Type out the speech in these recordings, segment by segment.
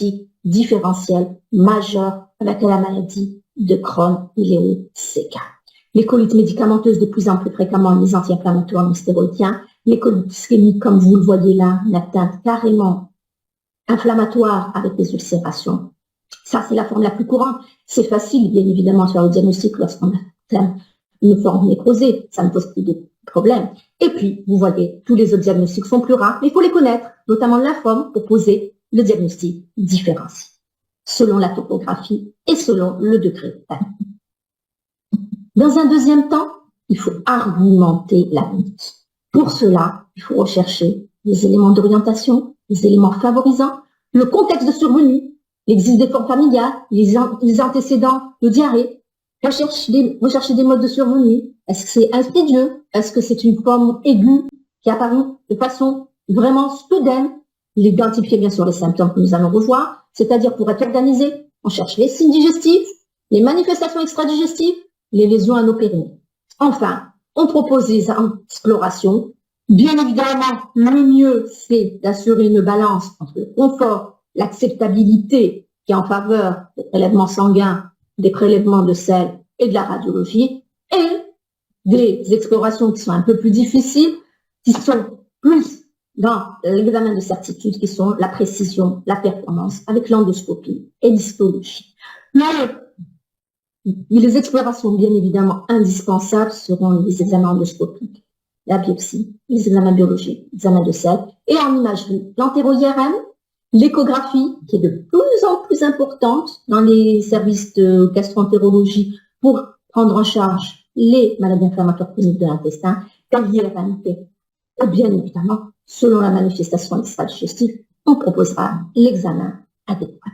diagnostic différentiel majeur avec la maladie de Crohn-Léo-CK. Les colites médicamenteuses de plus en plus fréquemment, les anti-inflammatoires non stéroïdiens, les colites ischémiques, comme vous le voyez là, une atteinte carrément inflammatoire avec des ulcérations. Ça, c'est la forme la plus courante. C'est facile, bien évidemment, de faire le diagnostic lorsqu'on atteint une forme nécrosée. Ça ne pose plus de problème. Et puis, vous voyez, tous les autres diagnostics sont plus rares, mais il faut les connaître, notamment la forme, pour poser le diagnostic différencié, selon la topographie et selon le degré. Dans un deuxième temps, il faut argumenter la minute. Pour cela, il faut rechercher les éléments d'orientation, les éléments favorisants, le contexte de survenue, l'existence des formes familiales, les antécédents de diarrhée, rechercher des modes de survenue. Est-ce que c'est insidieux? Est-ce que c'est une forme aiguë qui apparaît de façon vraiment soudaine? Identifier bien sûr les symptômes que nous allons revoir, c'est-à-dire pour être organisé, on cherche les signes digestifs, les manifestations extradigestives, les lésions anopérinées. Enfin, on propose des explorations. Bien évidemment, le mieux, c'est d'assurer une balance entre le confort, l'acceptabilité qui est en faveur des prélèvements sanguins, des prélèvements de sel et de la radiologie, et des explorations qui sont un peu plus difficiles, qui sont plus dans l'examen de certitude, qui sont la précision, la performance, avec l'endoscopie et l'histologie. Les explorations, bien évidemment, indispensables seront les examens endoscopiques, la biopsie, les examens biologiques, les examens de sel, et en imagerie, l'entéro-IRM, l'échographie, qui est de plus en plus importante dans les services de gastroentérologie pour prendre en charge les maladies inflammatoires chroniques de l'intestin, et l'IRMP. Et bien évidemment, selon la manifestation extra-digestive, on proposera l'examen adéquat.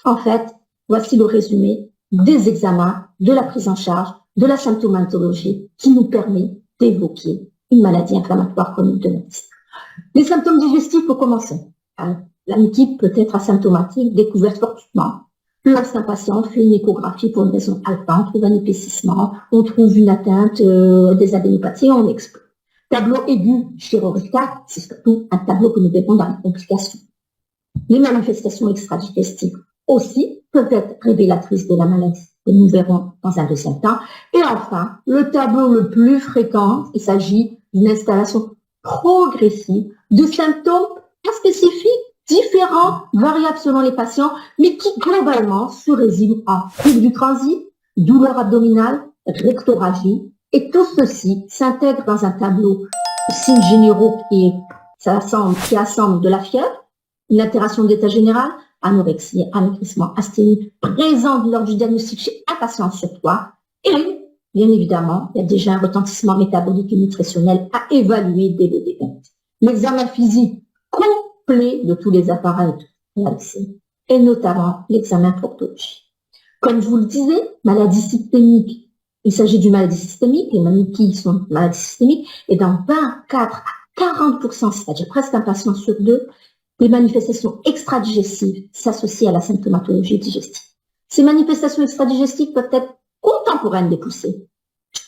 En fait, voici le résumé des examens, de la prise en charge, de la symptomatologie qui nous permet d'évoquer une maladie inflammatoire chronique de l'intestin. Les symptômes digestifs pour commencer. La muquite peut être asymptomatique, découverte fortuitement. Lorsqu'un patient fait une échographie pour une raison alpha, on trouve un épaississement, on trouve une atteinte des adénopathies, on explore. Tableau aigu chirurgical, c'est surtout un tableau que nous verrons dans les complications. Les manifestations extradigestives aussi peuvent être révélatrices de la maladie, que nous verrons dans un deuxième temps. Et enfin, le tableau le plus fréquent, il s'agit d'une installation progressive de symptômes spécifiques, différents, variables selon les patients, mais qui globalement se résument en trouble du transit, douleur abdominale, rectorragie, et tout ceci s'intègre dans un tableau de signes généraux qui assemble de la fièvre, une altération de l'état général, anorexie, amaigrissement, asthénie, présente lors du diagnostic chez un patient sur 3, et bien évidemment, il y a déjà un retentissement métabolique et nutritionnel à évaluer dès le début. L'examen physique complet de tous les appareils réalisés, et notamment l'examen proctologique. Comme je vous le disais, maladie systémique. Il s'agit d'une maladie systémique, les maniaques sont maladies systémiques, et dans 24 à 40%, c'est-à-dire presque un patient sur 2, les manifestations extradigestives s'associent à la symptomatologie digestive. Ces manifestations extradigestives peuvent être contemporaines des poussées,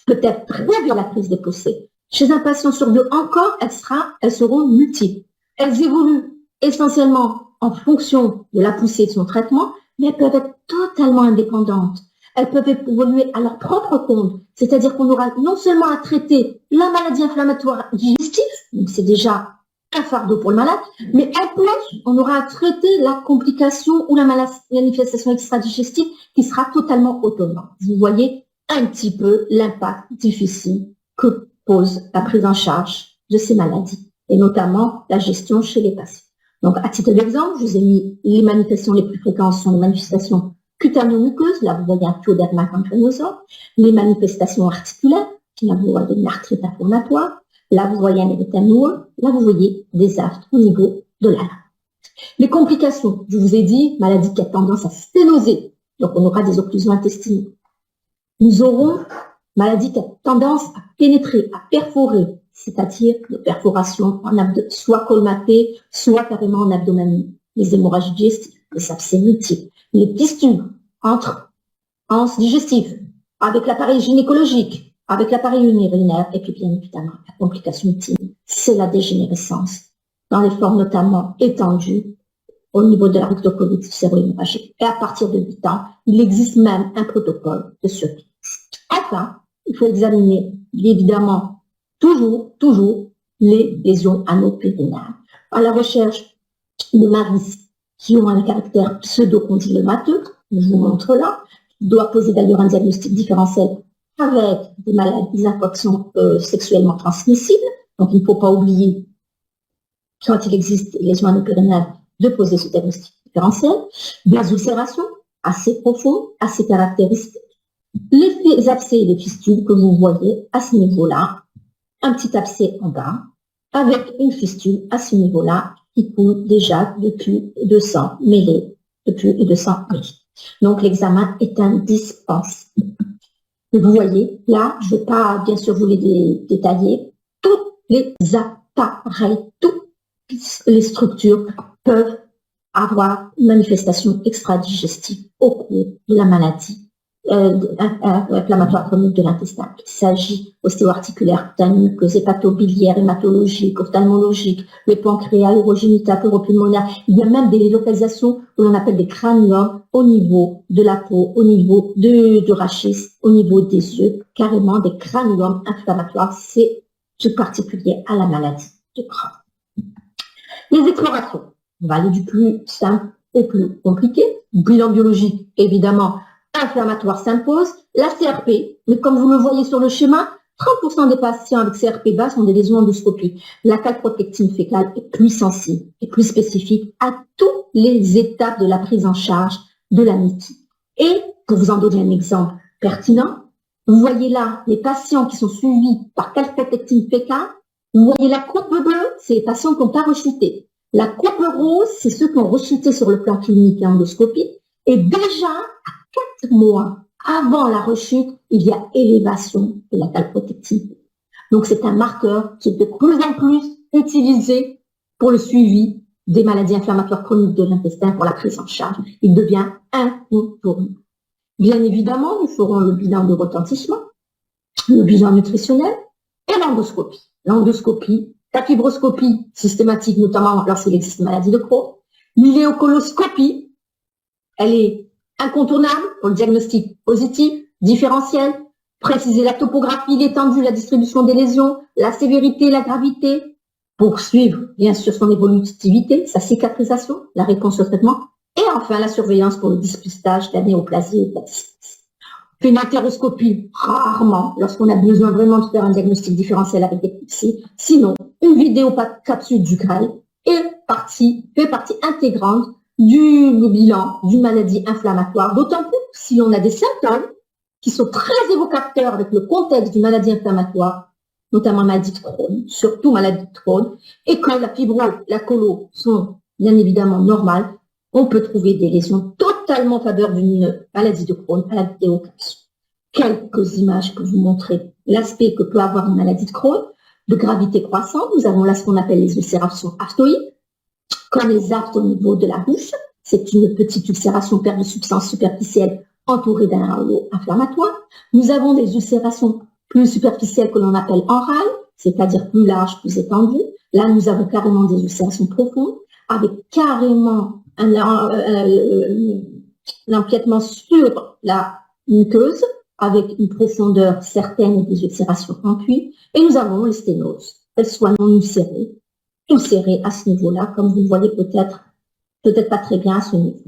peut-être révélatrices des poussées. Chez un patient sur 2 encore, elles seront multiples. Elles évoluent essentiellement en fonction de la poussée de son traitement, mais elles peuvent être totalement indépendantes. Elles peuvent évoluer à leur propre compte, c'est-à-dire qu'on aura non seulement à traiter la maladie inflammatoire digestive, donc c'est déjà un fardeau pour le malade, mais en plus, on aura à traiter la complication ou la manifestation extradigestive qui sera totalement autonome. Vous voyez un petit peu l'impact difficile que pose la prise en charge de ces maladies, et notamment la gestion chez les patients. Donc, à titre d'exemple, je vous ai mis les manifestations les plus fréquentes sont les manifestations cutanéo-muqueuses, là vous voyez un pyoderma cancrenoso, les manifestations articulaires, là vous voyez une arthrite inflammatoire, là vous voyez un érythème noueux, là vous voyez des aftes au niveau de la langue. Les complications, je vous ai dit, maladie qui a tendance à sténoser, donc on aura des occlusions intestinales. Nous aurons maladie qui a tendance à pénétrer, à perforer, c'est-à-dire des perforations soit colmatées, soit carrément en abdomen, les hémorragies digestives, les abcès multiples, les pistules entre anses digestives, avec l'appareil gynécologique, avec l'appareil urinaire, et puis bien évidemment, la complication ultime, c'est la dégénérescence, dans les formes notamment étendues, au niveau de la rectocolite cérébrale. Et à partir de 8 ans, il existe même un protocole de surveillance. Enfin, il faut examiner, évidemment, toujours, les lésions anopérinaires. À la recherche de varices qui ont un caractère pseudo-condylomateux, je vous montre là, doit poser d'ailleurs un diagnostic différentiel avec des maladies, des infections sexuellement transmissibles. Donc, il ne faut pas oublier, quand il existe des lésions anopérinaires, de poser ce diagnostic différentiel. Des ulcérations assez profondes, assez caractéristiques. Les abcès et les fistules que vous voyez à ce niveau-là, un petit abcès en bas, avec une fistule à ce niveau-là qui coule déjà depuis 200 mêlés, depuis 200 mêlés. Donc, l'examen est indispensable. Vous voyez, là, je ne vais pas, bien sûr, vous les détailler. Tous les appareils, toutes les structures peuvent avoir une manifestation extra-digestive au cours de la maladie inflammatoire chronique de l'intestin. Il s'agit ostéo-articulaire, cutanique, hépatobiliaire, hématologique, ophtalmologique, le pancréas, l'urogénital, pulmonaire. Il y a même des localisations que l'on appelle des craniums au niveau de la peau, au niveau du rachis, au niveau des yeux, carrément des craniums inflammatoires. C'est tout particulier à la maladie de Crohn. Les explorations. On va aller du plus simple au plus compliqué. Bilan biologique, évidemment, inflammatoire s'impose. La CRP, mais comme vous le voyez sur le schéma, 30% des patients avec CRP basse ont des lésions endoscopiques. La calprotectine fécale est plus sensible et plus spécifique à toutes les étapes de la prise en charge de la NITI. Et pour vous en donner un exemple pertinent, vous voyez là les patients qui sont suivis par calprotectine fécale. Vous voyez la courbe bleue, c'est les patients qui n'ont pas rechuté. La courbe rose, c'est ceux qui ont rechuté sur le plan clinique et endoscopique. Et déjà, à 4 mois avant la rechute, il y a élévation de la calprotectine. Donc, c'est un marqueur qui est de plus en plus utilisé pour le suivi des maladies inflammatoires chroniques de l'intestin pour la prise en charge. Il devient incontournable. Bien évidemment, nous ferons le bilan de retentissement, le bilan nutritionnel et l'endoscopie. L'endoscopie, la fibroscopie systématique, notamment lorsqu'il existe une maladie de Crohn. L'iléocoloscopie, elle est incontournable pour le diagnostic positif, différentiel, préciser la topographie, l'étendue, la distribution des lésions, la sévérité, la gravité, pour suivre bien sûr son évolutivité, sa cicatrisation, la réponse au traitement, et enfin la surveillance pour le dépistage de la néoplasie et de la dyspepsie. Fait une haltéroscopie rarement, lorsqu'on a besoin vraiment de faire un diagnostic différentiel avec des psy. Sinon, une vidéocapsule du GRAIL fait partie intégrante du bilan d'une maladie inflammatoire, d'autant plus si on a des symptômes qui sont très évocateurs avec le contexte d'une maladie inflammatoire, notamment maladie de Crohn, surtout maladie de Crohn, et quand la fibro, la colo sont bien évidemment normales, on peut trouver des lésions totalement en faveur d'une maladie de Crohn à la vidéocapsule. Quelques images pour vous montrer l'aspect que peut avoir une maladie de Crohn, de gravité croissante. Nous avons là ce qu'on appelle les ulcérations aftoïdes, comme les aftes au niveau de la bouche. C'est une petite ulcération, perte de substance superficielle entourée d'un halo inflammatoire. Nous avons des ulcérations plus superficielles que l'on appelle enrales, c'est-à-dire plus larges, plus étendues. Là, nous avons carrément des ulcérations profondes, avec carrément l'empiètement sur la muqueuse, avec une profondeur certaine et des ulcérations en puits. Et nous avons les sténoses. Elles soient non ulcérées à ce niveau-là, comme vous le voyez peut-être pas très bien à ce niveau.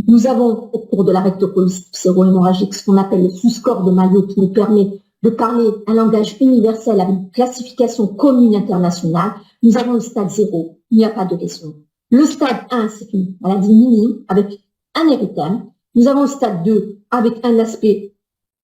Nous avons, au cours de la rectocolite séro-hémorragique, ce qu'on appelle le sous-score de Mayo, qui nous permet de parler un langage universel avec une classification commune internationale. Nous avons le stade 0, il n'y a pas de lésion. Le stade 1, c'est une maladie minime avec un érythème. Nous avons le stade 2 avec un aspect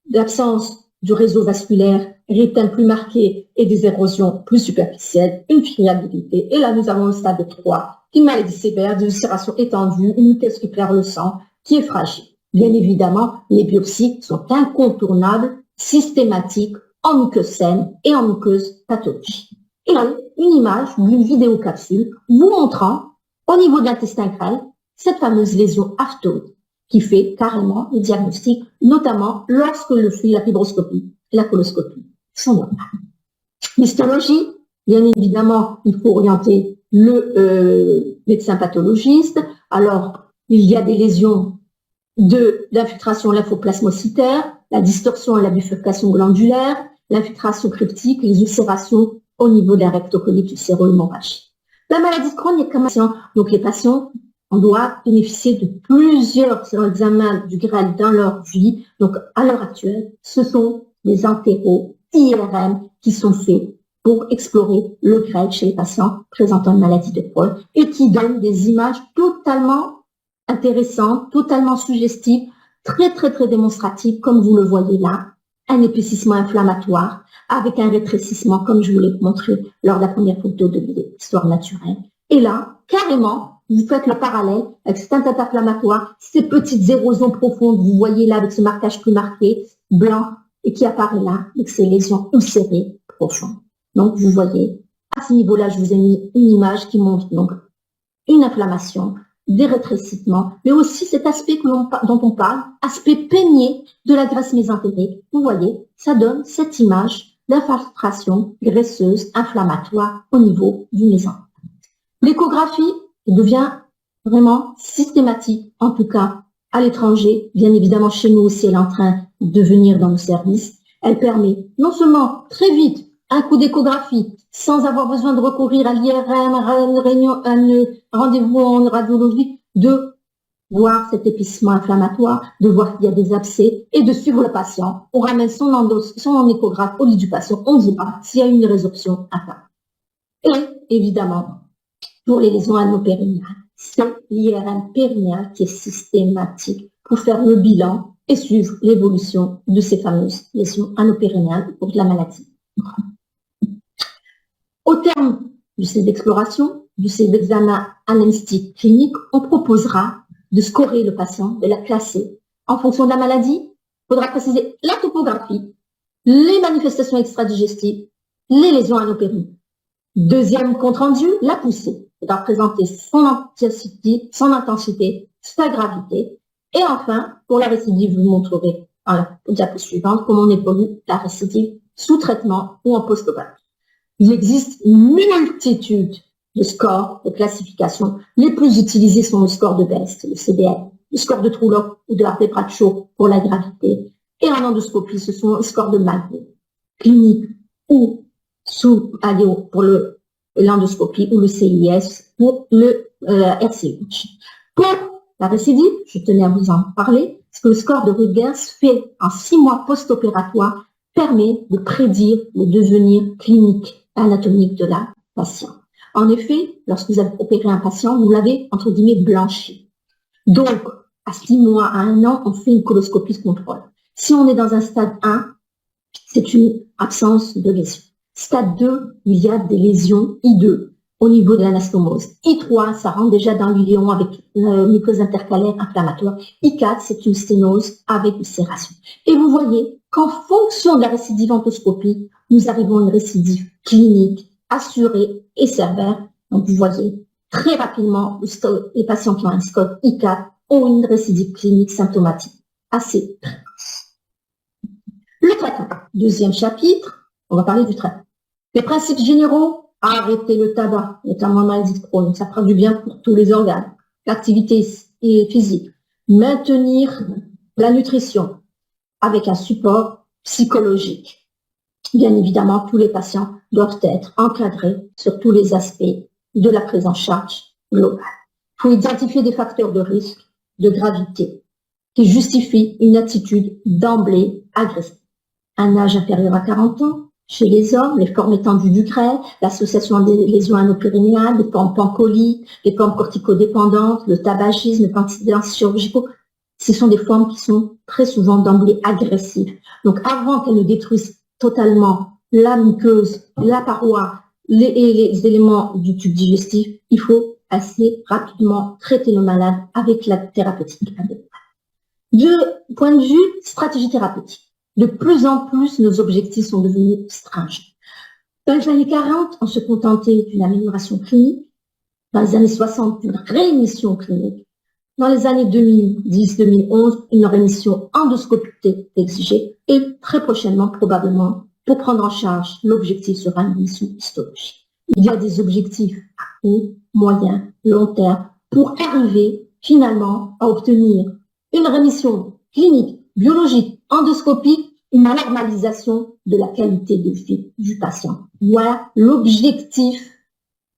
d'absence du réseau vasculaire, érythème plus marqué et des érosions plus superficielles, une friabilité. Et là, nous avons le stade 3, une maladie sévère, des ulcérations étendues, une muqueuse qui perd le sang, qui est fragile. Bien évidemment, les biopsies sont incontournables, systématiques, en muqueuse saine et en muqueuse pathologique. Et là, une image d'une vidéocapsule vous montrant, au niveau de l'intestin grêle, cette fameuse lésion aftoïde qui fait carrément le diagnostic, notamment lorsque la fibroscopie et la coloscopie sont normales. L'histologie, bien évidemment, il faut orienter le médecin pathologiste Alors, il y a des lésions d'infiltration lymphoplasmocytaire, la distorsion et la bifurcation glandulaire, l'infiltration cryptique, les ulcérations au niveau d'un rectocolite ulcéro-hémorragique. La maladie de Crohn est comme donc les patients, on doit bénéficier de plusieurs examens du GRAL dans leur vie. Donc, à l'heure actuelle, ce sont les entéro-IRM qui sont faits pour explorer le GRAL chez les patients présentant une maladie de Crohn et qui donnent des images totalement intéressantes, totalement suggestives, très démonstratives, comme vous le voyez là, un épaississement inflammatoire avec un rétrécissement, comme je vous l'ai montré lors de la première photo de l'histoire naturelle. Et là, carrément, vous faites le parallèle avec cette teinte inflammatoire, ces petites érosions profondes, vous voyez là avec ce marquage plus marqué, blanc, et qui apparaît là avec ces lésions ulcérées profondes. Donc, vous voyez, à ce niveau-là, je vous ai mis une image qui montre donc une inflammation, des rétrécissements, mais aussi cet aspect dont on parle, aspect peigné de la graisse mésentérique. Vous voyez, ça donne cette image d'infiltration graisseuse inflammatoire au niveau du mésentère. L'échographie devient vraiment systématique, en tout cas à l'étranger. Bien évidemment, chez nous aussi, elle est en train de venir dans nos services. Elle permet non seulement très vite un coup d'échographie, sans avoir besoin de recourir à l'IRM, à un rendez-vous en radiologie, de voir cet épaississement inflammatoire, de voir qu'il y a des abcès et de suivre le patient. On ramène son échographe au lit du patient, on voit s'il y a une résorption à faire. Et évidemment, pour les lésions anopérinéales, c'est l'IRM périnéal qui est systématique pour faire le bilan et suivre l'évolution de ces fameuses lésions anopérinéales pour la maladie. Au terme de ces explorations, de ces examens anamnésiques cliniques, on proposera de scorer le patient, de la classer. En fonction de la maladie, il faudra préciser la topographie, les manifestations extradigestives, les lésions anopérinéales. Deuxième compte rendu, la poussée. Il faudra présenter son intensité, sa gravité. Et enfin, pour la récidive, vous montrerez dans la diapo suivante comment on évolue la récidive sous traitement ou en post-opératoire. Il existe une multitude de scores de classification. Les plus utilisés sont le score de Best, le CBL, le score de Trullo ou de Harvey-Bradshaw pour la gravité. Et en endoscopie, ce sont les scores de Magno, clinique ou sous ADO pour l'endoscopie ou le CIS pour le RCH. Pour la récidive, je tenais à vous en parler, parce que le score de Rutgers fait en 6 mois post-opératoire permet de prédire le devenir clinique anatomique de la patiente. En effet, lorsque vous avez opéré un patient, vous l'avez, entre guillemets, blanchi. Donc, à 6 mois, à 1 an, on fait une coloscopie de contrôle. Si on est dans un stade 1, c'est une absence de lésion. Stade 2, il y a des lésions I2 au niveau de l'anastomose. I3, ça rentre déjà dans l'ion avec mucose intercalaire inflammatoire. I4, c'est une sténose avec ulcération. Et vous voyez qu'en fonction de la récidive endoscopie, nous arrivons à une récidive clinique assurée et sévère. Donc vous voyez, très rapidement, les patients qui ont un score I4 ont une récidive clinique symptomatique assez précoce. Le traitement. Deuxième chapitre, on va parler du traitement. Les principes généraux, arrêter le tabac, notamment la maladie de Crohn, ça fera du bien pour tous les organes. L'activité physique, maintenir la nutrition avec un support psychologique. Bien évidemment, tous les patients doivent être encadrés sur tous les aspects de la prise en charge globale. Il faut identifier des facteurs de risque, de gravité, qui justifient une attitude d'emblée agressive. Un âge inférieur à 40 ans, chez les hommes, les formes étendues du grêle, l'association des lésions anopérinéales, les formes pancoliques, les formes corticodépendantes, le tabagisme, les incidents chirurgicaux, ce sont des formes qui sont très souvent d'emblée agressives. Donc avant qu'elles ne détruisent totalement la muqueuse, la paroi et les éléments du tube digestif, il faut assez rapidement traiter le malade avec la thérapeutique adéquate. Du point de vue stratégie thérapeutique, de plus en plus, nos objectifs sont devenus stringents. Dans les années 40, on se contentait d'une amélioration clinique. Dans les années 60, d'une rémission clinique. Dans les années 2010-2011, une rémission endoscopique est exigée. Et très prochainement, probablement, pour prendre en charge, l'objectif sera une rémission histologique. Il y a des objectifs à court, moyen, long terme pour arriver finalement à obtenir une rémission clinique, biologique, endoscopique, une normalisation de la qualité de vie du patient. Voilà l'objectif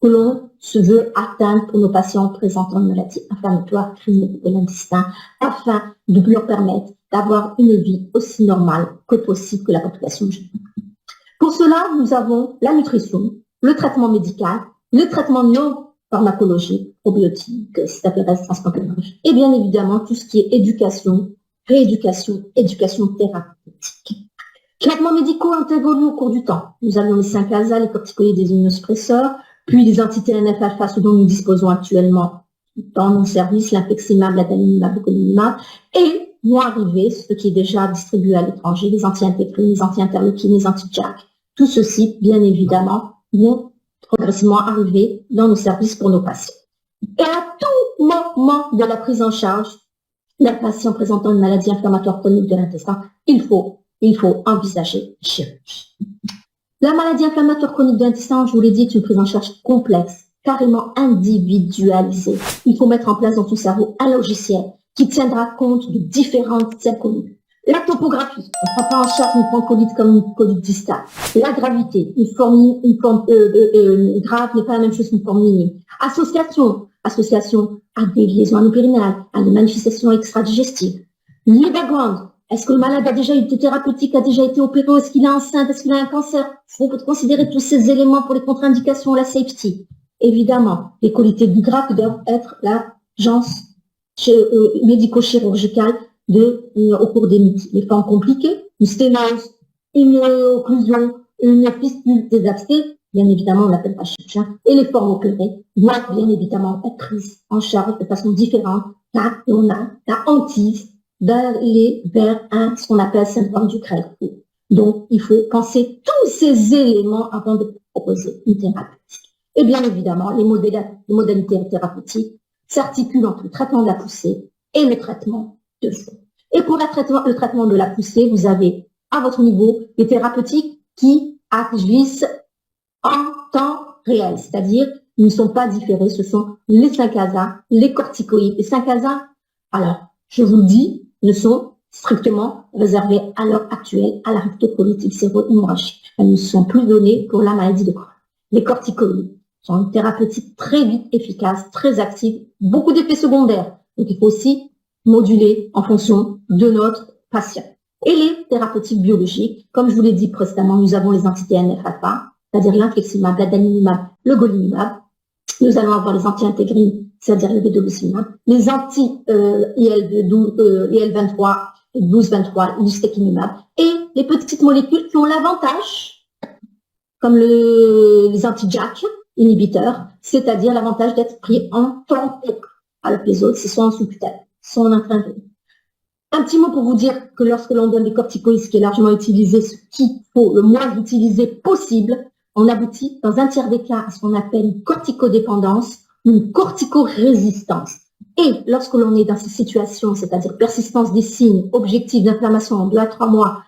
que l'on se veut atteindre pour nos patients présentant une maladie inflammatoire chronique de l'intestin afin de leur permettre d'avoir une vie aussi normale que possible que la population générale. Pour cela, nous avons la nutrition, le traitement médical, le traitement non pharmacologique, probiotique, cytopérase, transcampénage, et bien évidemment tout ce qui est éducation, rééducation, éducation thérapeutique. Traitements médicaux ont évolué au cours du temps. Nous avons les 5 ASA, les corticoïdes, les immunosuppresseurs, puis les anti-TNF-alpha, ce dont nous disposons actuellement dans nos services, l'infliximab, l'adalimumab, le golimumab, et vont arriver, ce qui est déjà distribué à l'étranger, les anti-intégrines, les anti-interleukines, les anti-JAK. Tout ceci, bien évidemment, vont progressivement arriver dans nos services pour nos patients. Et à tout moment de la prise en charge d'un patient présentant une maladie inflammatoire chronique de l'intestin, il faut envisager la chirurgie. La maladie inflammatoire chronique de l'intestin, je vous l'ai dit, est une prise en charge complexe, carrément individualisée. Il faut mettre en place dans son cerveau un logiciel qui tiendra compte de différentes colonies. La topographie, on ne prend pas en charge une pancholite comme une colite distale. La gravité, une forme grave n'est pas la même chose qu'une forme minime. Association à des liaisons anopérinéales, à des manifestations extra-digestives. Le background, est-ce que le malade a déjà eu des thérapeutiques, a déjà été opéré, est-ce qu'il est enceinte, est-ce qu'il a un cancer? Il faut considérer tous ces éléments pour les contre-indications, la safety. Évidemment, les qualités du graphe doivent être l'agence médico-chirurgicale au cours les formes compliquées, une sténose, une occlusion, une fistule, des abcès, bien évidemment, on l'appelle pas chirurgien, et les formes opérées doivent bien évidemment être prises en charge de façon différente, car on a la hantise d'aller vers ce qu'on appelle syndrome du Craig-Foo. Donc, il faut penser tous ces éléments avant de proposer une thérapeutique. Et bien évidemment, les modalités thérapeutiques s'articulent entre le traitement de la poussée et le traitement de fond. Et pour le traitement de la poussée, vous avez à votre niveau des thérapeutiques qui agissent en temps réel, c'est-à-dire ils ne sont pas différés, ce sont les 5 ASA, les corticoïdes. Les 5 ASA, alors, je vous le dis, ne sont strictement réservés à l'heure actuelle à la rectocolite ulcéro-hémorragique. Elles ne sont plus données pour la maladie de Crohn. Les corticoïdes sont une thérapeutique très vite efficace, très active, beaucoup d'effets secondaires. Donc, il faut aussi moduler en fonction de notre patient. Et les thérapeutiques biologiques, comme je vous l'ai dit précédemment, nous avons les anti-TNF-alpha, c'est-à-dire l'infliximab, l'adalimumab, le golimumab. Nous allons avoir les anti-intégrines, c'est-à-dire le vedolizumab, les anti-IL23, 12-23, l'ustekinumab, et les petites molécules qui ont l'avantage, comme les anti-JAK inhibiteurs, c'est-à-dire l'avantage d'être pris en tampon, alors que les autres, ce sont en sous-cutané, sont en intraveneux. Un petit mot pour vous dire que lorsque l'on donne des corticoïdes, ce qui est largement utilisé, ce qu'il faut le moins utiliser possible, on aboutit dans un tiers des cas à ce qu'on appelle une corticodépendance ou une corticorésistance. Et lorsque l'on est dans ces situations, c'est-à-dire persistance des signes objectifs d'inflammation en 2 à 3 mois,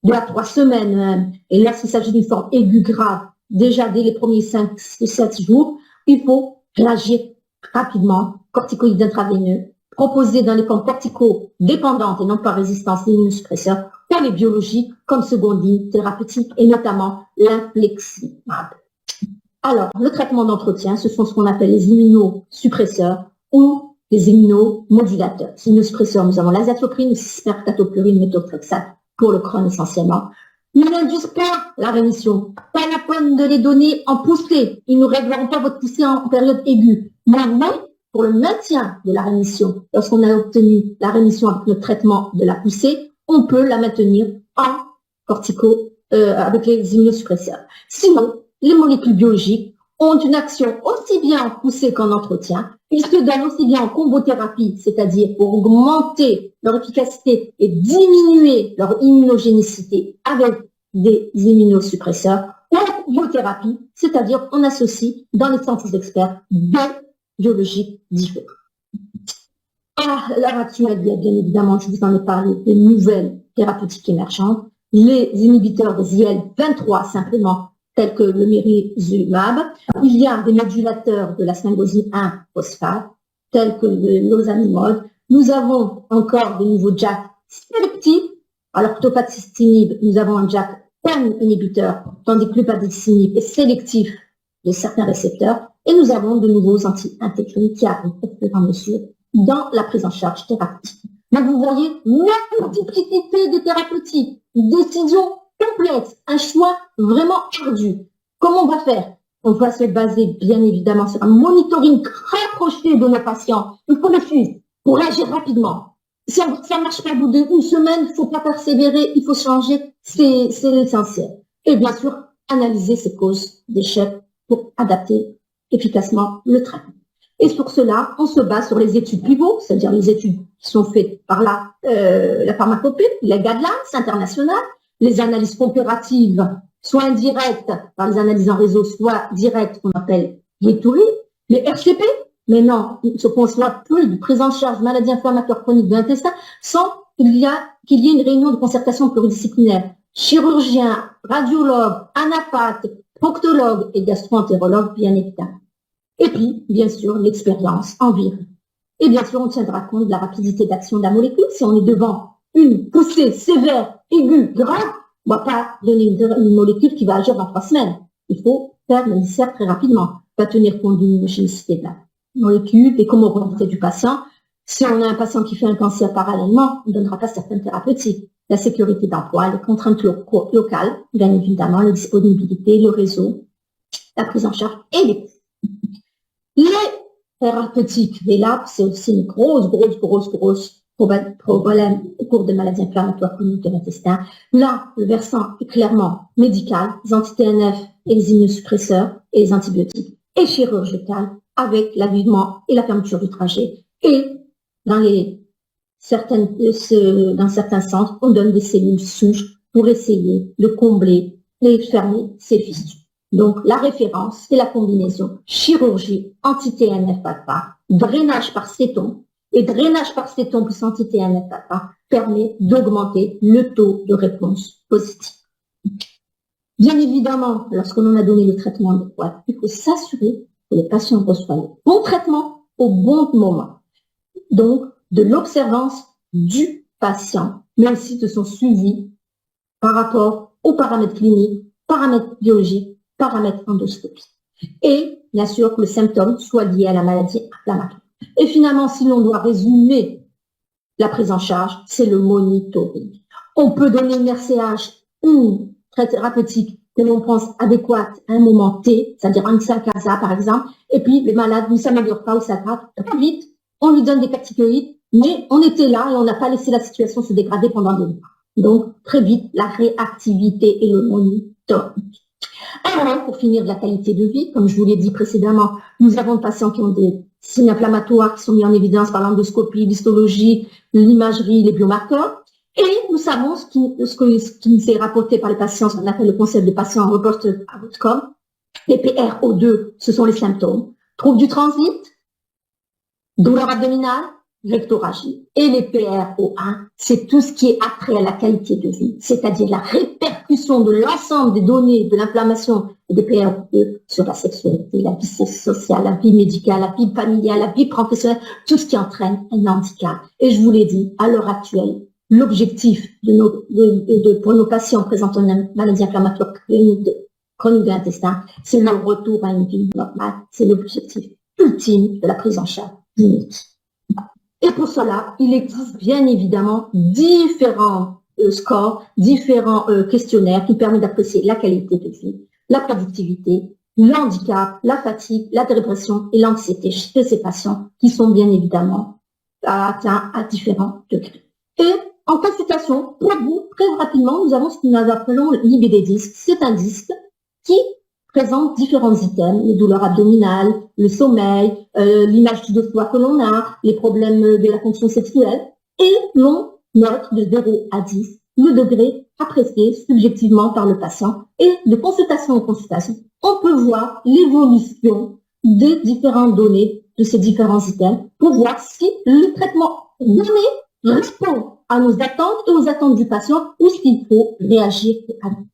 2 à 3 semaines, et lorsqu'il s'agit d'une forme aiguë grave, déjà dès les premiers 5-7 jours, il faut réagir rapidement, corticoïdes intraveineux, proposés dans les formes corticodépendantes et non pas résistantes d'immunosuppresseurs, ou les biologiques comme seconde ligne thérapeutique et notamment l'infliximab. Alors, le traitement d'entretien, ce sont ce qu'on appelle les immunosuppresseurs ou les immunomodulateurs. Les immunosuppresseurs, nous avons l'azathioprine, spercatopurine, méthotrexate pour le Crohn essentiellement. Ils n'induisent pas la rémission. Pas la peine de les donner en poussée. Ils ne régleront pas votre poussée en période aiguë. Mais pour le maintien de la rémission, lorsqu'on a obtenu la rémission avec le traitement de la poussée, on peut la maintenir en avec les immunosuppresseurs. Sinon, les molécules biologiques ont une action aussi bien en poussée qu'en entretien. Ils se donnent aussi bien en combothérapie, c'est-à-dire pour augmenter leur efficacité et diminuer leur immunogénicité avec des immunosuppresseurs, ou en biothérapie, c'est-à-dire on associe dans les centres d'experts des biologiques différents. À l'heure actuelle, il y a bien évidemment, je vous en ai parlé, des nouvelles thérapeutiques émergentes, les inhibiteurs des IL-23 simplement, tels que le mérizumab. Il y a des modulateurs de la sphingosine 1 phosphate tels que nos animaux. Nous avons encore de nouveaux JAK sélectifs. Alors que tofacitinib, nous avons un JAK inhibiteur, tandis que l'upadacitinib est sélectif de certains récepteurs. Et nous avons de nouveaux anti-intégrines qui arrivent au fur et à mesure dans la prise en charge thérapeutique. Donc vous voyez, multiplicité de thérapeutiques, une décision complexe, un choix vraiment ardu. Comment on va faire? On va se baser bien évidemment sur un monitoring rapproché de nos patients. Il faut le suivre pour réagir rapidement. Si ça ne marche pas au bout d'une semaine, il ne faut pas persévérer, il faut changer, c'est l'essentiel. Et bien sûr, analyser ces causes d'échec pour adapter efficacement le traitement. Et pour cela, on se base sur les études pivots, c'est-à-dire les études qui sont faites par la pharmacopée, les guidelines internationales, les analyses comparatives, soit indirectes par les analyses en réseau, soit directes qu'on appelle Gatorade, les RCP. Mais non, il ne se conçoit plus de prise en charge de maladies inflammatoires chroniques de l'intestin sans qu'il y ait une réunion de concertation pluridisciplinaire. Chirurgien, radiologue, anapathe, proctologue et gastro-entérologue, bien évidemment. Et puis, bien sûr, l'expérience en virus. Et bien sûr, on tiendra compte de la rapidité d'action de la molécule. Si on est devant une poussée sévère, aiguë, grave, on ne va pas donner une molécule qui va agir dans 3 semaines. Il faut faire le nécessaire très rapidement. On va tenir compte de l'immunogénicité de la molécule, des comorbidités du patient. Si on a un patient qui fait un cancer parallèlement, on ne donnera pas certaines thérapeutiques. La sécurité d'emploi, les contraintes locales, bien évidemment, la disponibilité, le réseau, la prise en charge et les thérapeutiques. Et là, c'est aussi une grosse problème au cours des maladies inflammatoires chroniques de l'intestin. Là, le versant est clairement médical, les anti-TNF et les immunosuppresseurs et les antibiotiques, et chirurgical avec l'avidement et la fermeture du trajet. Et dans certains centres, on donne des cellules souches pour essayer de combler et fermer ces fistures. Donc, la référence, c'est la combinaison chirurgie anti-TNF-alpha, drainage par cétone, et drainage par cétone plus anti-TNF-alpha permet d'augmenter le taux de réponse positive. Bien évidemment, lorsqu'on a donné le traitement adéquat, il faut s'assurer que le patient reçoit le bon traitement au bon moment. Donc, de l'observance du patient, mais aussi de son suivi par rapport aux paramètres cliniques, paramètres biologiques, paramètres endoscopiques. Et bien sûr que le symptôme soit lié à la maladie inflammatoire. Et finalement, si l'on doit résumer la prise en charge, c'est le monitoring. On peut donner une RCH, une thérapeutique que l'on pense adéquate à un moment T, c'est-à-dire un Xalcaza par exemple, et puis le malade ne s'améliore pas ou s'aggrave, pas vite, on lui donne des corticoïdes, mais on était là et on n'a pas laissé la situation se dégrader pendant des mois. Donc, très vite, la réactivité et le monitoring. Alors, pour finir de la qualité de vie, comme je vous l'ai dit précédemment, nous avons des patients qui ont des signes inflammatoires qui sont mis en évidence par l'endoscopie, l'histologie, l'imagerie, les biomarqueurs. Et nous savons ce qui nous est rapporté par les patients, ce qu'on appelle le concept de patient reported outcome. Les PRO2, ce sont les symptômes. Troubles du transit, douleur abdominale, rectorragie. Et les PRO1, c'est tout ce qui est attrait à la qualité de vie, c'est-à-dire la répercussion de l'ensemble des données de l'inflammation et des PRO2 sur la sexualité, la vie sociale, la vie médicale, la vie familiale, la vie professionnelle, tout ce qui entraîne un handicap. Et je vous l'ai dit, à l'heure actuelle, l'objectif pour nos patients présentant une maladie inflammatoire chronique de l'intestin, c'est le retour à une vie normale. C'est l'objectif ultime de la prise en charge clinique. Et pour cela, il existe bien évidemment différents scores, différents questionnaires qui permettent d'apprécier la qualité de vie, la productivité, le handicap, la fatigue, la dépression et l'anxiété chez ces patients qui sont bien évidemment atteints à différents degrés. Et en consultation, pour vous, très rapidement, nous avons ce que nous appelons l'IBD-10. C'est un disque qui présente différents items, les douleurs abdominales, le sommeil, l'image du foie que l'on a, les problèmes de la fonction sexuelle, et l'on note de 0 à 10 le degré apprécié subjectivement par le patient. Et de consultation en consultation, on peut voir l'évolution des différentes données de ces différents items pour voir si le traitement donné répond à nos attentes et aux attentes du patient ou s'il faut réagir à nous.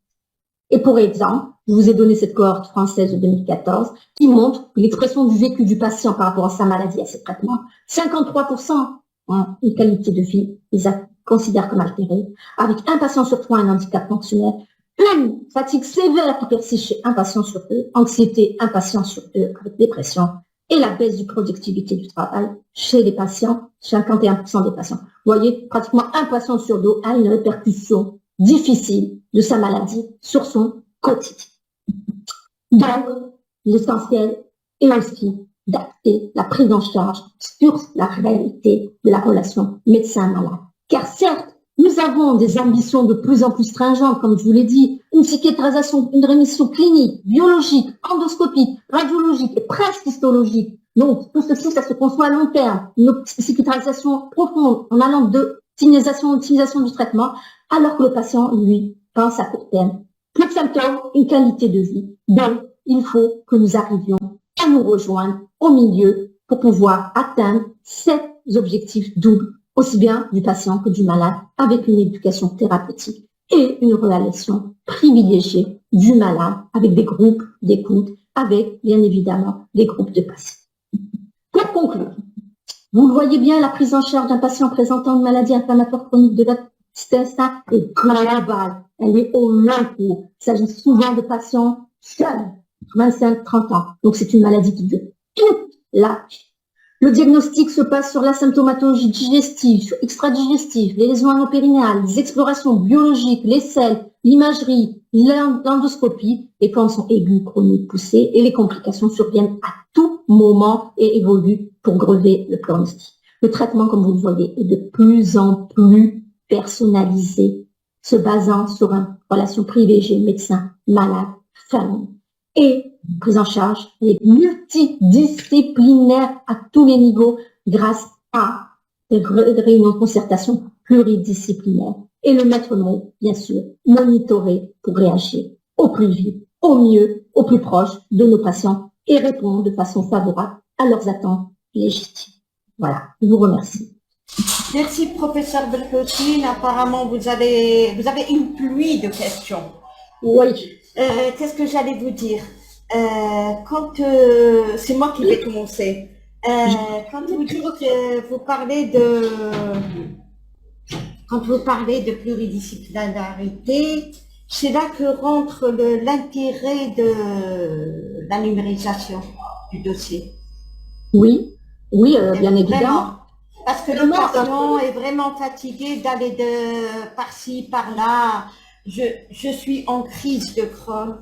Et pour exemple, Je vous ai donné cette cohorte française de 2014 qui montre l'expression du vécu du patient par rapport à sa maladie, à ses traitements. 53% une qualité de vie, ils la considèrent comme altérée, avec un patient sur trois un handicap fonctionnel, une fatigue sévère qui persiste chez un patient sur deux, anxiété, un patient sur deux avec dépression, et la baisse du productivité du travail chez les patients, 51% des patients. Vous voyez, pratiquement un patient sur deux a une répercussion difficile de sa maladie sur son quotidien. Donc, l'essentiel est aussi d'adapter la prise en charge sur la réalité de la relation médecin-malade. Car certes, nous avons des ambitions de plus en plus stringentes, comme je vous l'ai dit, une cicatrisation, une rémission clinique, biologique, endoscopique, radiologique et presque histologique. Donc, tout ceci, ça se conçoit à long terme. Une cicatrisation profonde en allant de optimisation du traitement, alors que le patient, lui, pense à court terme. Plus de symptômes, une qualité de vie. Donc, il faut que nous arrivions à nous rejoindre au milieu pour pouvoir atteindre ces objectifs doubles, aussi bien du patient que du malade, avec une éducation thérapeutique et une relation privilégiée du malade avec des groupes d'écoute, avec bien évidemment des groupes de patients. Pour conclure, vous le voyez bien, la prise en charge d'un patient présentant une maladie inflammatoire chronique de l'intestin est globale, elle est au long cours. Il s'agit souvent de patients jeunes, 25-30 ans. Donc c'est une maladie qui dure toute la vie. Le diagnostic se passe sur la symptomatologie digestive, extradigestive, les lésions anopérinéales, les explorations biologiques, les selles, l'imagerie, l'endoscopie, les plans sont aigus, chroniques, poussés, et les complications surviennent à tout moment et évoluent pour grever le pronostic. Le traitement, comme vous le voyez, est de plus en plus personnalisé, se basant sur une relation privilégiée médecin-malade-famille. Et prise en charge est multidisciplinaire à tous les niveaux grâce à des réunions de concertation pluridisciplinaires. Et le maître mot, bien sûr, monitorer pour réagir au plus vite, au mieux, au plus proche de nos patients et répondre de façon favorable à leurs attentes légitimes. Voilà, je vous remercie. Merci, professeur Belkotine. Apparemment, vous avez une pluie de questions. Oui. Qu'est-ce que j'allais vous dire? C'est moi qui vais commencer. Quand vous dites que vous parlez de pluridisciplinarité, c'est là que rentre l'intérêt de la numérisation du dossier. Oui, bien évidemment. Vraiment. Parce que le patient est vraiment fatigué d'aller de par-ci, par-là. Je suis en crise de Crohn.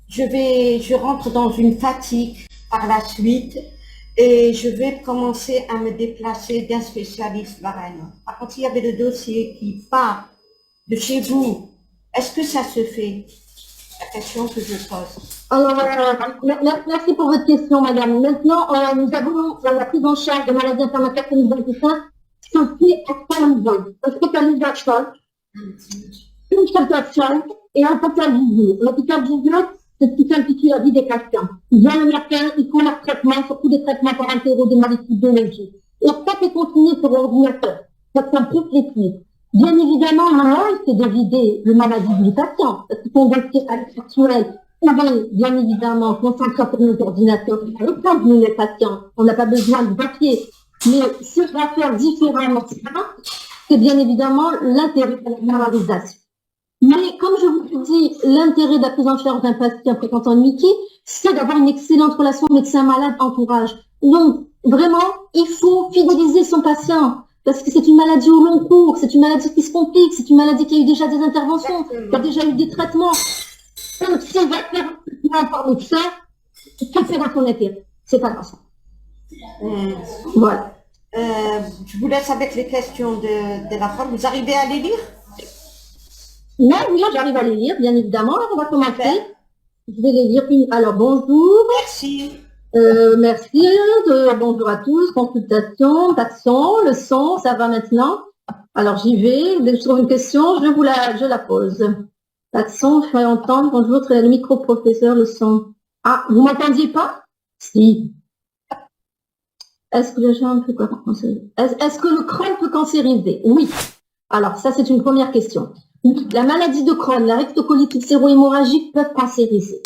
Je rentre dans une fatigue par la suite et je vais commencer à me déplacer d'un spécialiste vers un autre. Par contre, il y avait le dossier qui part de chez vous. Est-ce que ça se fait? La question que je pose. Alors, merci pour votre question, madame. Maintenant, nous avons la prise en charge de maladies inflammatoires chroniques d'intestin, qui sont fait à 3 niveaux. Hospitalisation, une traitation et un hôpital visio. L'hôpital visio, c'est ce qui simplifie la vie des patients. Ils viennent le matin, ils font leur traitement, surtout des traitements parentéro, des maladies biologiques. Et ça est continué sur l'ordinateur. Ça simplifie les flux. Bien évidemment, l'enjeu, c'est d'éviter le maladie du patient, parce qu'on va faire à l'actuel. On va bien évidemment concentrer sur nos ordinateurs, reprendre nous les patients. On n'a pas besoin de papier. Mais si on va faire différemment, c'est bien évidemment l'intérêt de la numérisation. Mais comme je vous dis, l'intérêt de la prise en charge d'un patient présentant une Mickey, c'est d'avoir une excellente relation médecin-malade-entourage. Donc, vraiment, il faut fidéliser son patient. Parce que c'est une maladie au long cours, c'est une maladie qui se complique, c'est une maladie qui a eu déjà des interventions, qui a déjà eu des traitements. Donc, si on va faire un traitement par médecin, ça fait dans son intérêt. C'est pas grave. Voilà. Je vous laisse avec les questions de la femme. Vous arrivez à les lire? Oui, j'arrive à les lire, bien évidemment. Alors, on va commencer. Je vais les lire. Alors, bonjour. Merci. Merci. Bonjour à tous. Consultation, patient, le son, ça va maintenant. Alors, j'y vais. Dès que je trouve une question, je la pose. Patient, je vais entendre. Bonjour, le micro professeur, le son. Ah, vous m'entendiez pas? Si. Est-ce que le germe peut cancériser? Est-ce que le Crohn peut cancériser? Oui. Alors, ça, c'est une première question. La maladie de Crohn, la rectocolite ulcéro-hémorragique peuvent cancériser.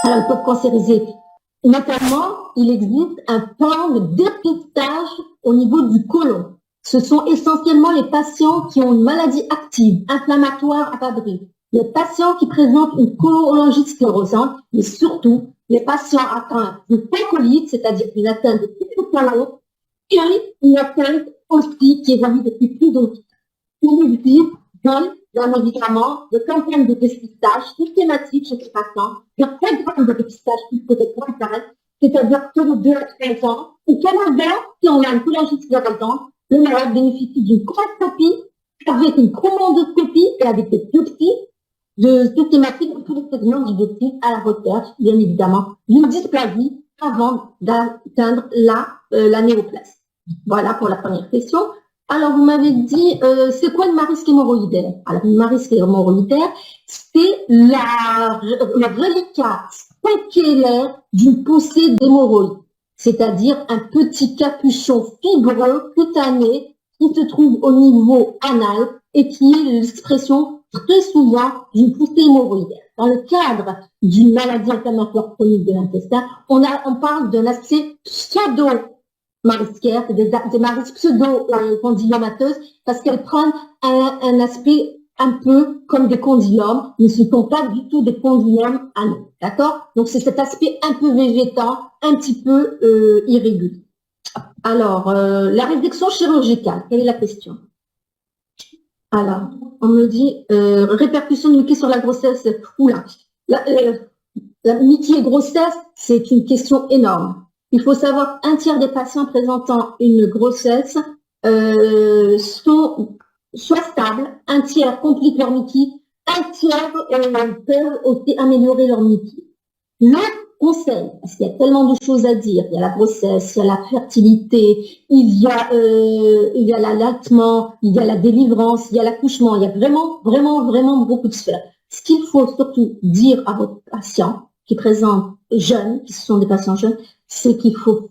Alors, ils peuvent cancériser. Notamment, il existe un plan de dépistage au niveau du côlon. Ce sont essentiellement les patients qui ont une maladie active, inflammatoire à bas bruit, les patients qui présentent une cholangite sclérosante, mais surtout les patients atteints de colite, c'est-à-dire une atteinte de pyrotalon, et une atteinte aussi qui évolue depuis plus de temps. Il existe donc, bien évidemment, de campagnes de dépistage systématiques chez les patients, de programmes de dépistage qui peuvent être campagnes, c'est-à-dire que de 2 à 3 ans, ou qu'à l'inverse, si on a une cholangite sclérosante, le malade bénéficie d'une coloscopie avec une chromandoscopie et avec des biopsies de systématique de tous les segments du dossier à la recherche, bien évidemment, d'une dysplasie avant d'atteindre la néoplasie. Voilà pour la première question. Alors, vous m'avez dit, c'est quoi une marisque hémorroïdaire? Alors, une marisque hémorroïdaire, c'est le reliquat spéculaire d'une poussée d'hémorroïdes, c'est-à-dire un petit capuchon fibreux, cutané, qui se trouve au niveau anal et qui est l'expression très souvent d'une poussée hémorroïdaire. Dans le cadre d'une maladie inflammatoire chronique de l'intestin, on parle d'un aspect pseudo-marisquaire, des marisques pseudo-condylomateuses, parce qu'elles prennent un aspect un peu comme des condylomes, mais ce ne sont pas du tout des condylomes anaux, d'accord? Donc c'est cet aspect un peu végétant, un petit peu irrégulier. Alors, la résection chirurgicale, quelle est la question? Alors, on me dit, répercussion de Mickey sur la grossesse. Oula, la Mickey et grossesse, c'est une question énorme. Il faut savoir qu'un tiers des patients présentant une grossesse sont soit stables, un tiers complique leur Mickey, un tiers peuvent aussi améliorer leur Mickey. Le conseil, parce qu'il y a tellement de choses à dire, il y a la grossesse, il y a la fertilité, il y a l'allaitement, il y a la délivrance, il y a l'accouchement, il y a vraiment beaucoup de sphères. Ce qu'il faut surtout dire à vos patients qui présentent jeunes, qui sont des patients jeunes, c'est qu'il faut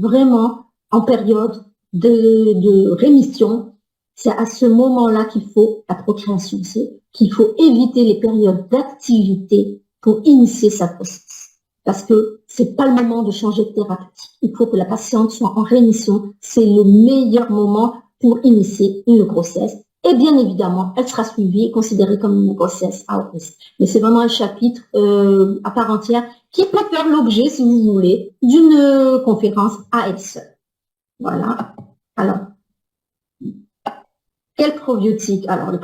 vraiment, en période de rémission, c'est à ce moment-là qu'il faut la procréation, c'est qu'il faut éviter les périodes d'activité pour initier sa grossesse. Parce que c'est pas le moment de changer de thérapeutique. Il faut que la patiente soit en rémission. C'est le meilleur moment pour initier une grossesse. Et bien évidemment, elle sera suivie et considérée comme une grossesse à haut risque. Mais c'est vraiment un chapitre à part entière qui peut faire l'objet, si vous voulez, d'une conférence à elle seule. Voilà. Alors, quel probiotique? Alors, les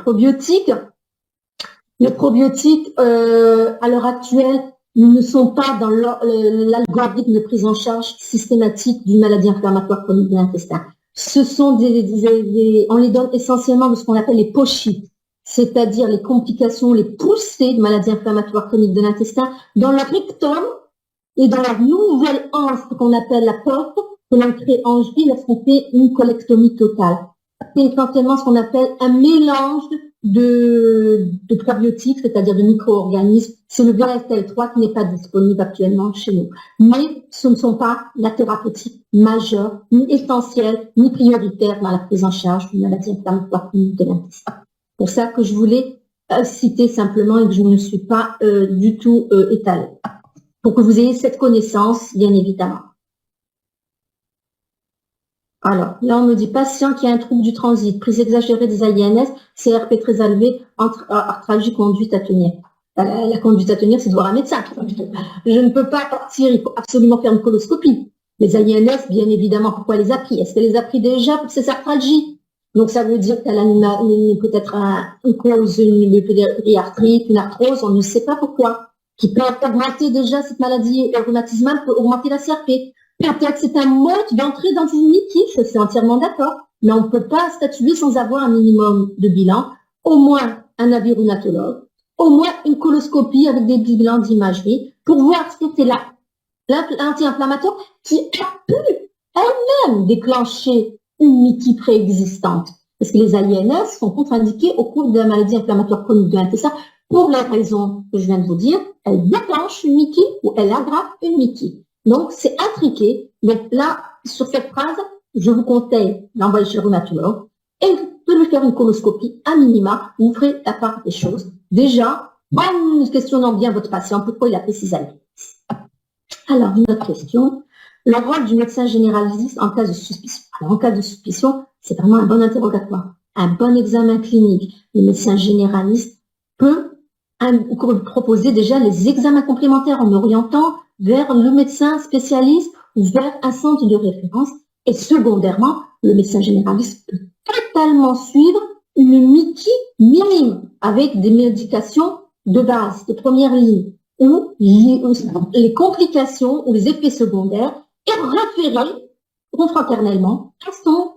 probiotiques, à l'heure actuelle, ne sont pas dans l'algorithme de prise en charge systématique d'une maladie inflammatoire chronique de l'intestin. Ce sont on les donne essentiellement de ce qu'on appelle les pochites, c'est-à-dire les complications, les poussées de maladie inflammatoire chronique de l'intestin dans le rectum et dans la nouvelle anse qu'on appelle la porte, que l'on crée en juillet lorsqu'on fait une colectomie totale. C'est essentiellement ce qu'on appelle un mélange de probiotiques, c'est-à-dire de micro-organismes. C'est le BSL3 qui n'est pas disponible actuellement chez nous. Mais ce ne sont pas la thérapeutique majeure, ni essentielle, ni prioritaire dans la prise en charge d'une maladie inflammatoire chronique de l'intestin. C'est pour ça que je voulais citer simplement et que je ne suis pas du tout étalée. Pour que vous ayez cette connaissance, bien évidemment. Alors, là, on me dit patient qui a un trouble du transit, prise exagérée des AINS, CRP très élevé, arthralgie, conduite à tenir. La conduite à tenir, c'est de voir un médecin. Je ne peux pas partir, il faut absolument faire une coloscopie. Les AINS, bien évidemment, pourquoi elle les a pris? Est-ce qu'elle les a pris déjà pour ces arthralgies? Donc, ça veut dire qu'elle a peut-être une cause, une pédiatrique, une arthrose, on ne sait pas pourquoi. Qui peut augmenter déjà cette maladie rhumatismale, peut augmenter la CRP. Peut-être c'est un mode d'entrée dans une Mickey, je suis entièrement d'accord, mais on ne peut pas statuer sans avoir un minimum de bilan, au moins un avis rhumatologue, au moins une coloscopie avec des bilans d'imagerie, pour voir si c'est l'anti-inflammatoire qui a pu elle-même déclencher une Mickey préexistante. Parce que les AINS sont contre-indiqués au cours de la maladie inflammatoire chronique de l'intestin, pour la raison que je viens de vous dire, elle déclenche une Mickey ou elle aggrave une Mickey. Donc, c'est intriqué. Donc là, sur cette phrase, je vous conseille d'envoyer chez le rhumatologue et de lui faire une coloscopie à minima, vous ferez la part des choses. Déjà, en questionnant bien votre patient, pourquoi il a fait ces analyses. Alors, une autre question. Le rôle du médecin généraliste en cas de suspicion. Alors, en cas de suspicion, c'est vraiment un bon interrogatoire, un bon examen clinique. Le médecin généraliste peut proposer déjà les examens complémentaires en orientant vers le médecin spécialiste ou vers un centre de référence. Et secondairement, le médecin généraliste peut totalement suivre une MICI minime avec des médications de base, de première ligne, ou les complications ou les effets secondaires et référer confraternellement à son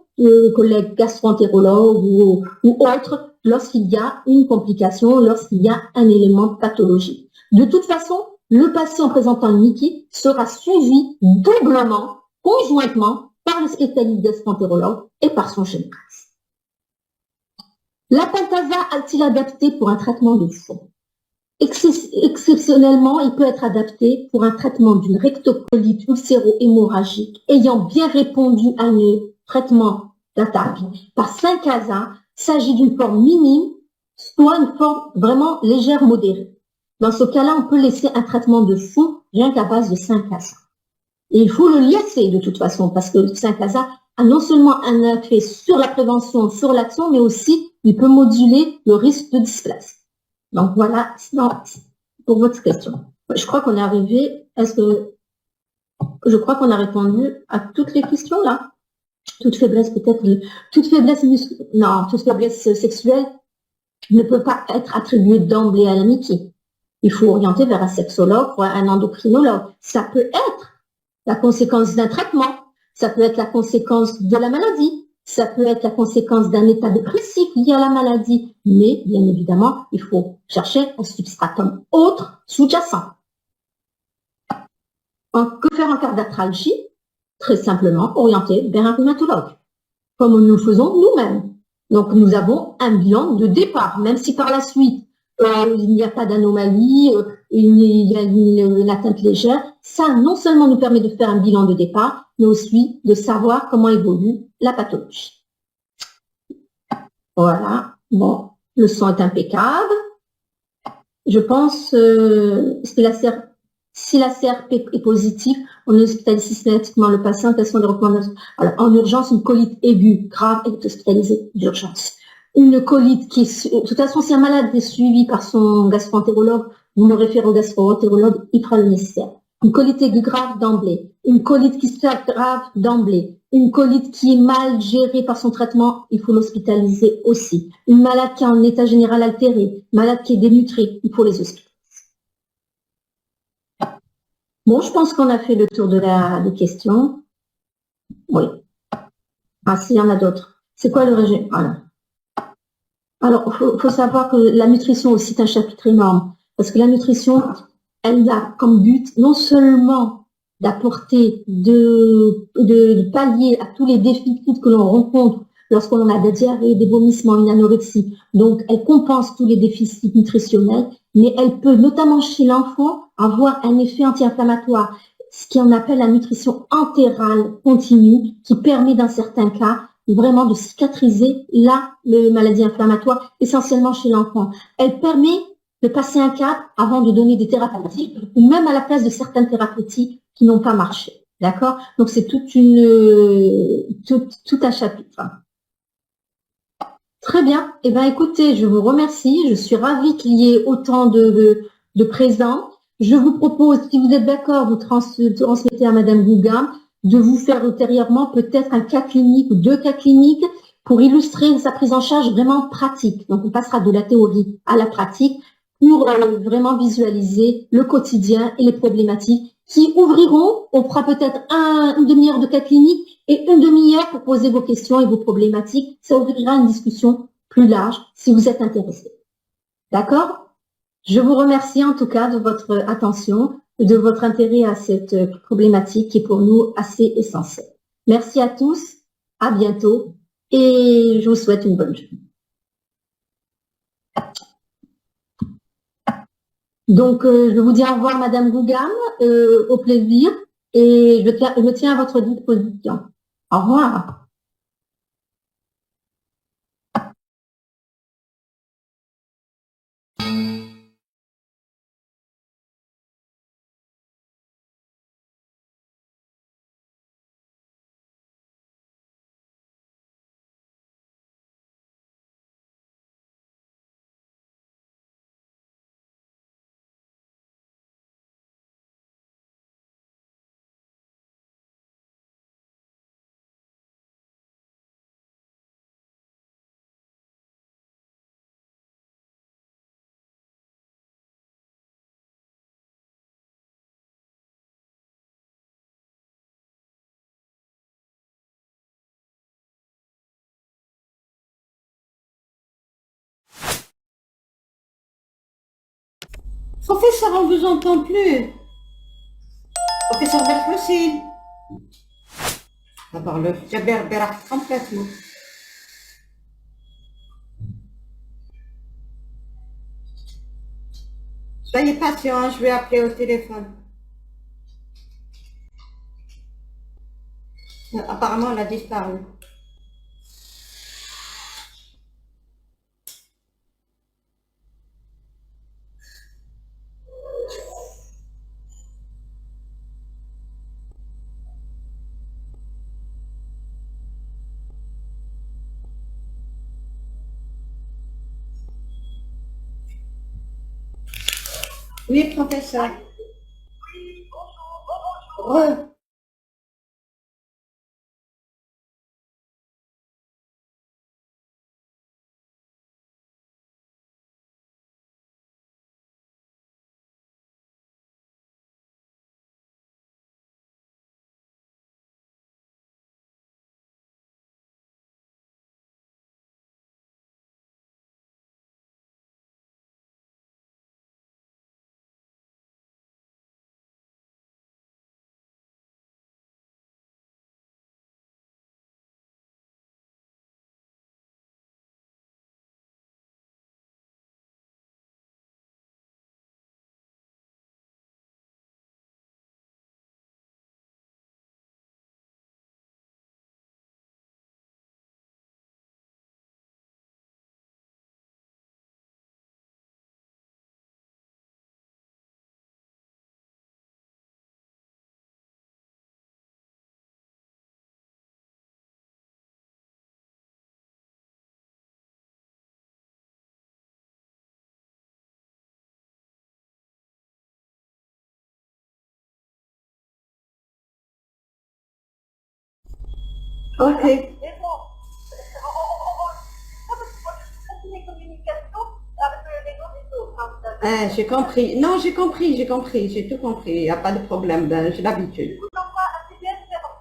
collègue gastro-entérologue ou autre lorsqu'il y a une complication, lorsqu'il y a un élément pathologique. De toute façon, le patient présentant une MICI sera suivi doublement, conjointement, par le spécialiste gastro-entérologue et par son généraliste. La pentasa est-il adapté pour un traitement de fond? Exceptionnellement, il peut être adapté pour un traitement d'une rectocolite ulcéro-hémorragique ayant bien répondu à un traitement d'attaque par 5-ASA. Il s'agit d'une forme minime, soit une forme vraiment légère, modérée. Dans ce cas-là, on peut laisser un traitement de fond rien qu'à base de 5-ASA. Et il faut le laisser de toute façon, parce que le 5-ASA a non seulement un effet sur la prévention, sur l'action, mais aussi il peut moduler le risque de dysplasie. Donc voilà, pour votre question. Je crois qu'on est arrivé, je crois qu'on a répondu à toutes les questions là. Toute faiblesse peut-être, toute faiblesse sexuelle ne peut pas être attribuée d'emblée à la MICI. Il faut orienter vers un sexologue ou un endocrinologue. Ça peut être la conséquence d'un traitement, ça peut être la conséquence de la maladie, ça peut être la conséquence d'un état dépressif lié à la maladie, mais bien évidemment, il faut chercher un substratum autre sous-jacent. Que faire en cas d'arthralgie? Très simplement, orienter vers un rhumatologue, comme nous le faisons nous-mêmes. Donc, nous avons un bilan de départ, même si par la suite, il n'y a pas d'anomalie, il y a une atteinte légère. Ça, non seulement nous permet de faire un bilan de départ, mais aussi de savoir comment évolue la pathologie. Voilà. Bon, le son est impeccable. Je pense si la CRP est positive, on hospitalise systématiquement le patient. Quelles sont les recommandations? Alors, en urgence, une colite aiguë grave est hospitalisée d'urgence. Une colite qui est... De toute façon, si un malade est suivi par son gastro-entérologue, vous le référez au gastro-entérologue, il fera le nécessaire. Une colite aiguë grave d'emblée, une colite qui s'aggrave d'emblée, une colite qui est mal gérée par son traitement, il faut l'hospitaliser aussi. Une malade qui est en état général altéré, une malade qui est dénutrie, il faut les hospitaliser. Bon, je pense qu'on a fait le tour des questions. Oui. Ah, s'il y en a d'autres. C'est quoi le régime? Voilà. Alors, il faut savoir que la nutrition aussi est un chapitre énorme, parce que la nutrition, elle a comme but non seulement d'apporter, de pallier à tous les déficits que l'on rencontre lorsqu'on a des diarrhées, des vomissements, une anorexie. Donc, elle compense tous les déficits nutritionnels, mais elle peut, notamment chez l'enfant, avoir un effet anti-inflammatoire, ce qu'on appelle la nutrition entérale continue, qui permet dans certains cas vraiment de cicatriser la maladie inflammatoire, essentiellement chez l'enfant. Elle permet de passer un cap avant de donner des thérapeutiques, ou même à la place de certaines thérapeutiques qui n'ont pas marché. D'accord? Donc, c'est tout un chapitre. Très bien. Eh bien, écoutez, je vous remercie. Je suis ravie qu'il y ait autant de présents. Je vous propose, si vous êtes d'accord, vous transmettez à Madame Gougam de vous faire ultérieurement peut-être un cas clinique ou 2 cas cliniques pour illustrer sa prise en charge vraiment pratique. Donc, on passera de la théorie à la pratique pour vraiment visualiser le quotidien et les problématiques qui ouvriront. On fera peut-être une demi-heure de cas clinique et une demi-heure pour poser vos questions et vos problématiques. Ça ouvrira une discussion plus large si vous êtes intéressé. D'accord? Je vous remercie en tout cas de votre attention, de votre intérêt à cette problématique qui est pour nous assez essentielle. Merci à tous, à bientôt et je vous souhaite une bonne journée. Donc, je vous dis au revoir, Madame Gougam, au plaisir, et je me tiens à votre disposition. Au revoir. Professeur, on vous entend plus. Professeur Belkacem. D'abord, le Jaber Berak complètement. Soyez patient, hein, je vais appeler au téléphone. Apparemment, elle a disparu. Oui, professeur. Oui, bonjour. Re. Ok. Mais bon, les communications avec les auditeurs, hein, vous avez- J'ai compris. Non, j'ai tout compris. Il n'y a pas de problème, ben, j'ai l'habitude. Je vous envoie un PDF différent.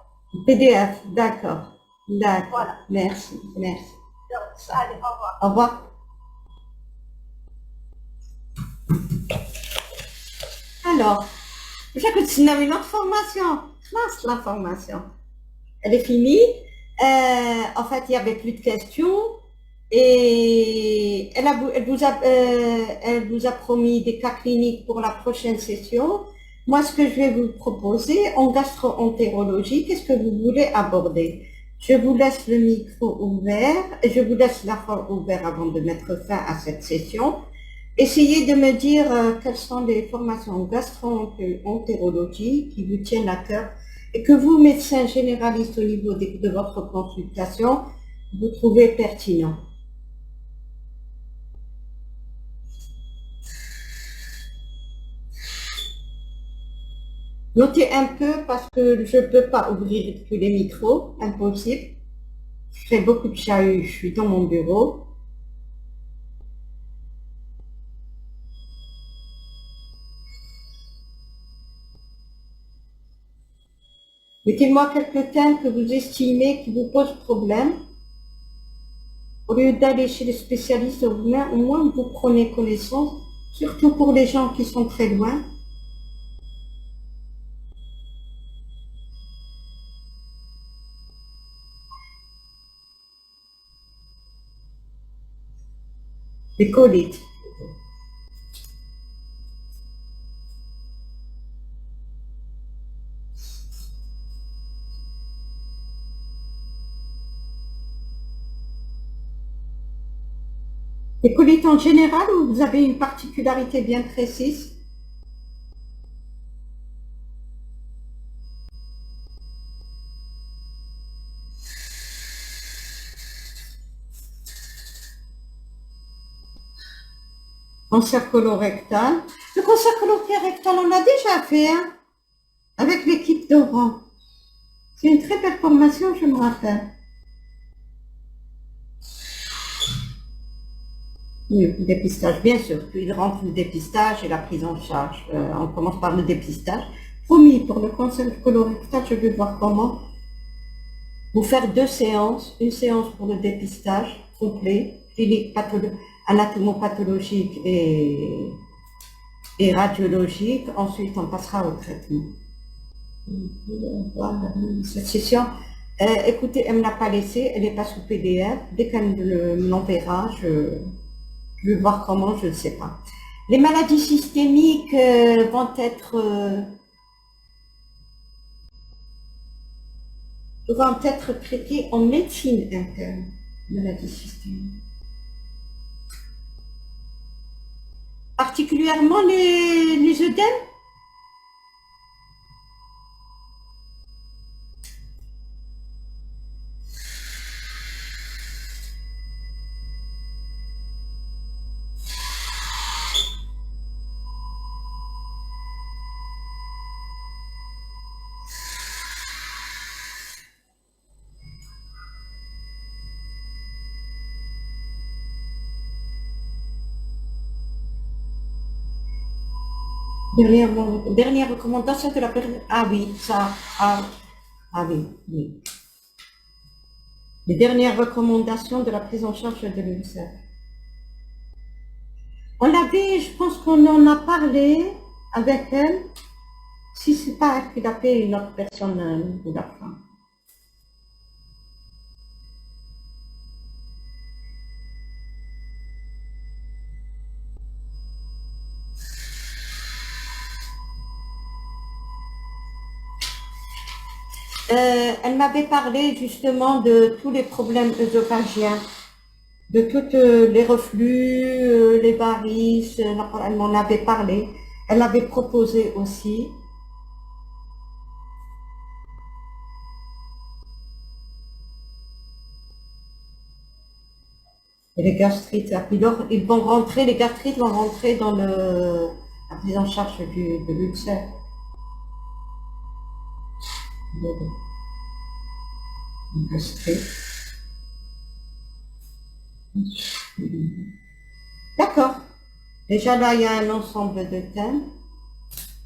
PDF, d'accord. D'accord. Voilà. Merci, merci. Allez, au revoir. Au revoir. Alors, j'écoute sinon une autre formation. Classe la formation. Elle est finie. En fait, il n'y avait plus de questions. Et elle vous a promis des cas cliniques pour la prochaine session. Moi, ce que je vais vous proposer, en gastro-entérologie, qu'est-ce que vous voulez aborder? Je vous laisse le micro ouvert, je vous laisse la fois ouvert avant de mettre fin à cette session. Essayez de me dire quelles sont les formations en gastro-entérologie qui vous tiennent à cœur et que vous, médecin généraliste au niveau de votre consultation, vous trouvez pertinent. Notez un peu parce que je ne peux pas ouvrir tous les micros, impossible. Je fais beaucoup de chahut, je suis dans mon bureau. Mettez-moi quelques thèmes que vous estimez qui vous posent problème. Au lieu d'aller chez les spécialistes, au moins vous prenez connaissance, surtout pour les gens qui sont très loin. Les colites. Les colites en général ou vous avez une particularité bien précise? Cancer colorectal. Le cancer colorectal, on l'a déjà fait, hein, avec l'équipe d'Oran. C'est une très belle formation, je me rappelle. Oui, le dépistage, bien sûr. Puis il rentre le dépistage et la prise en charge. On commence par le dépistage. Promis, pour le cancer colorectal, je vais voir comment vous faire 2 séances. Une séance pour le dépistage complet, clinique anatomopathologique et et radiologique. Ensuite, on passera au traitement. Voilà, cette session, écoutez, elle ne me l'a pas laissée, elle n'est pas sous PDF. Dès qu'elle me l'enverra, je vais voir comment, je ne sais pas. Les maladies systémiques vont être traitées en médecine interne, maladies systémiques. Particulièrement les œdèmes. Dernière recommandation de la personne. Ah oui, ça. Ah oui, oui. Les dernières recommandations de la prise en charge de l'ulcère. On avait, je pense qu'on en a parlé avec elle. Si c'est pas elle qui l'a fait, une autre personne de la femme. Elle m'avait parlé justement de tous les problèmes œsophagiens, de tous les reflux, les varices, elle m'en avait parlé. Elle l'avait proposé aussi. Et les gastrites, ils vont rentrer, les gastrites vont rentrer dans la prise en charge de l'ulcère. D'accord. Déjà là, il y a un ensemble de thèmes.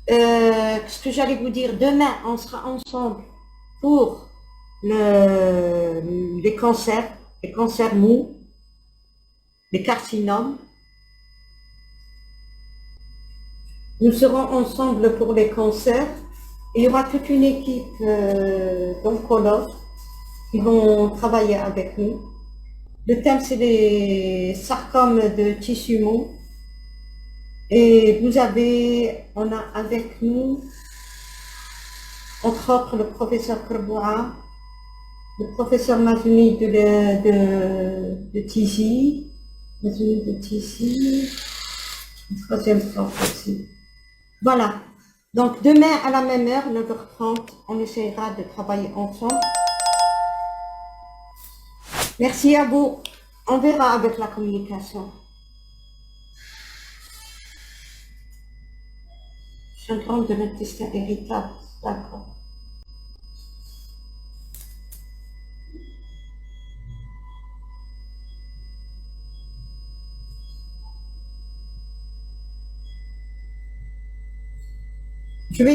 Ce que j'allais vous dire, demain, on sera ensemble pour les cancers mous, les carcinomes. Nous serons ensemble pour les cancers. Il y aura toute une équipe d'oncologues qui vont travailler avec nous. Le thème, c'est les sarcomes de tissu mou. Et on a avec nous, entre autres, le professeur Kerboua, le professeur Mazouni de Tizi, une troisième prof aussi. Voilà. Donc, demain, à la même heure, 9h30, on essaiera de travailler ensemble. Merci à vous. On verra avec la communication. Syndrome de l'intestin irritable, d'accord. Je vais